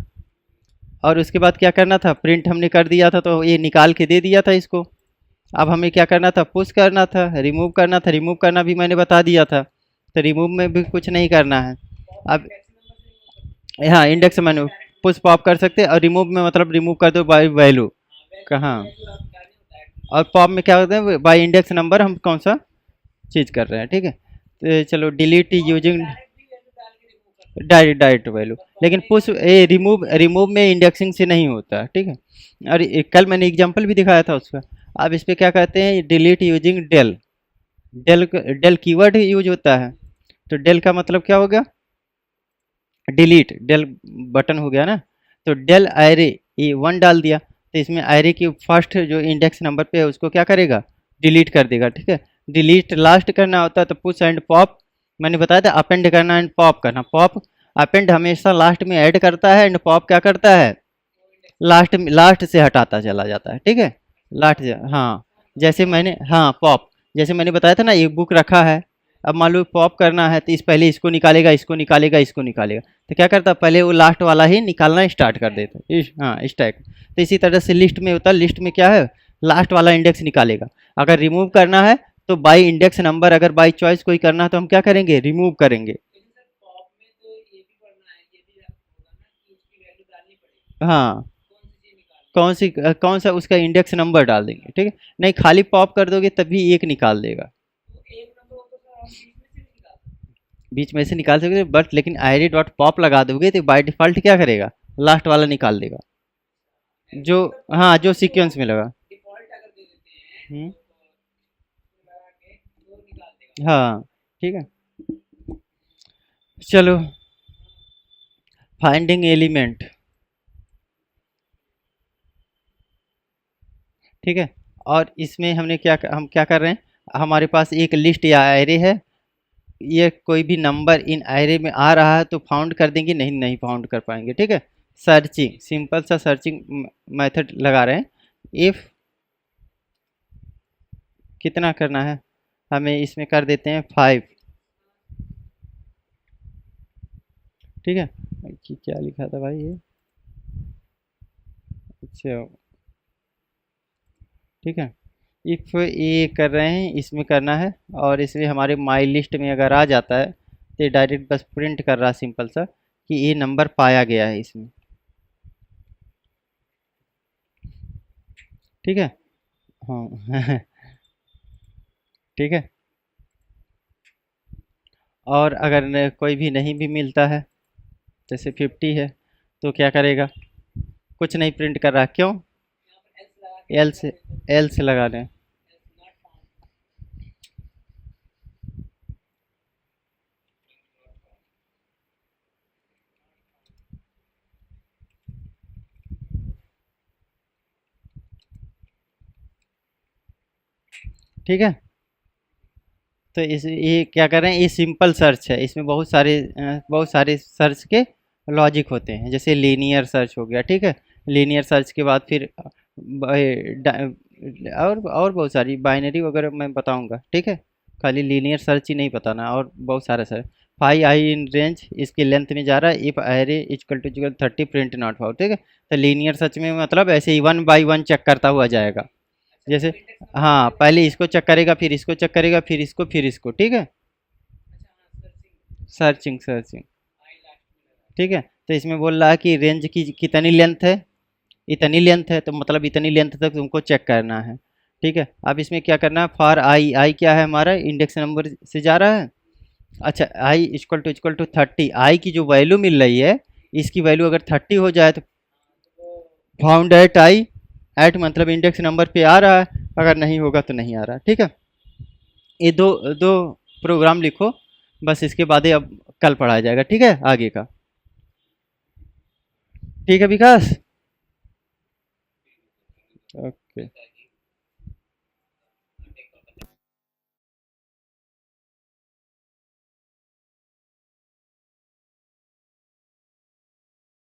और उसके बाद क्या करना था, प्रिंट हमने कर दिया था तो ये निकाल के दे दिया था इसको। अब हमें क्या करना था, पुश करना था, रिमूव करना था, रिमूव करना भी मैंने बता दिया था, तो रिमूव में भी कुछ नहीं करना है। अब हाँ इंडेक्स मैंने पुश पॉप कर सकते हैं, और रिमूव में मतलब रिमूव कर दो बाय वैल्यू, कहाँ, और पॉप में क्या होता है, बाय इंडेक्स नंबर हम कौन सा चीज़ कर रहे हैं, ठीक है। तो चलो delete using direct direct value, लेकिन पुश ये रिमूव रिमूव में इंडेक्सिंग से नहीं होता, ठीक है। और कल मैंने एग्जांपल भी दिखाया था उसका। अब इस पे क्या कहते हैं, delete using del, del del keyword use होता है, तो डेल का मतलब क्या हो गया, डिलीट, डेल बटन हो गया ना, तो डेल एरे ये वन डाल दिया, तो इसमें एरे की फर्स्ट जो इंडेक्स नंबर पे है उसको क्या करेगा, डिलीट कर देगा, ठीक है। डिलीट लास्ट करना होता है तो पुश एंड पॉप, मैंने बताया था अपेंड करना एंड पॉप करना, पॉप अपेंड हमेशा लास्ट में ऐड करता है, एंड पॉप क्या करता है, लास्ट में लास्ट से हटाता चला जाता है, ठीक है, लास्ट से, हाँ जैसे मैंने, हाँ पॉप, जैसे मैंने बताया था ना एक बुक रखा है, अब मान लो पॉप करना है तो इस पहले इसको निकालेगा, इसको निकालेगा, इसको निकालेगा, तो क्या करता है पहले वो लास्ट वाला ही निकालना स्टार्ट कर देता है, हाँ इस टाइप। तो इसी तरह से लिस्ट में होता है, लिस्ट में क्या है, लास्ट वाला इंडेक्स निकालेगा। अगर रिमूव करना है तो बाई इंडेक्स नंबर, अगर बाई चॉइस कोई करना है तो हम क्या करेंगे, रिमूव करेंगे, हाँ कौन सा उसका इंडेक्स नंबर डाल देंगे, ठीक है। नहीं खाली पॉप कर दोगे तभी एक निकाल देगा, बीच में से निकाल सकते बट लेकिन आई डॉट पॉप लगा दोगे तो बाय डिफ़ॉल्ट क्या करेगा, लास्ट वाला निकाल देगा, जो, हाँ जो सीक्वेंस में लगा, हम्म, हाँ ठीक है। चलो फाइंडिंग एलिमेंट, ठीक है। और इसमें हमने क्या, हम क्या कर रहे हैं, हमारे पास एक लिस्ट या एरे है, ये कोई भी नंबर इन एरे में आ रहा है तो फाउंड कर देंगे, नहीं नहीं फाउंड कर पाएंगे, ठीक है। सर्चिंग, सिंपल सा सर्चिंग मेथड लगा रहे हैं, इफ़ कितना करना है, हमें इसमें कर देते हैं 5, ठीक है। क्या लिखा था भाई ये, अच्छा ठीक है। इफ़ ये कर रहे हैं, इसमें करना है, और इसमें हमारे माई लिस्ट में अगर आ जाता है तो डायरेक्ट बस प्रिंट कर रहा सिंपल सा कि ये नंबर पाया गया है इसमें, ठीक है, हाँ। ठीक है। और अगर कोई भी नहीं भी मिलता है, जैसे 50 है, तो क्या करेगा, कुछ नहीं प्रिंट कर रहा, क्यों, एल से, एल से लगा लें, ठीक है। तो इस ये क्या कर रहे हैं, ये सिंपल सर्च है, इसमें बहुत सारे सर्च के लॉजिक होते हैं, जैसे लीनियर सर्च हो गया, ठीक है। लीनियर सर्च के बाद फिर और बहुत सारी बाइनरी वगैरह मैं बताऊंगा, ठीक है। खाली लीनियर सर्च ही नहीं बताना, और बहुत सारा sir. Five I in range, इसकी लेंथ में जा रहा है, if array equal to 30 print not found, ठीक है। तो लीनियर सर्च में मतलब ऐसे ही 1 by 1 चेक करता हुआ जाएगा, जैसे हाँ पहले इसको चेक करेगा, फिर इसको चेक करेगा, फिर इसको, ठीक है। सर्चिंग सर्चिंग, ठीक है। तो इसमें बोल रहा है कि रेंज की कितनी लेंथ है, इतनी लेंथ है, तो मतलब इतनी लेंथ तक तुमको चेक करना है, ठीक है। अब इसमें क्या करना है, फॉर आई, आई क्या है हमारा, इंडेक्स नंबर से जा रहा है। अच्छा, आई इक्वल टू 30, आई की जो वैल्यू मिल रही है, इसकी वैल्यू अगर 30 हो जाए तो फाउंड एट आई, एट मतलब इंडेक्स नंबर पे आ रहा है, अगर नहीं होगा तो नहीं आ रहा, ठीक है। ये दो दो प्रोग्राम लिखो, बस इसके बाद ही अब कल पढ़ाया जाएगा, ठीक है, आगे का। ठीक है विकास। ओके।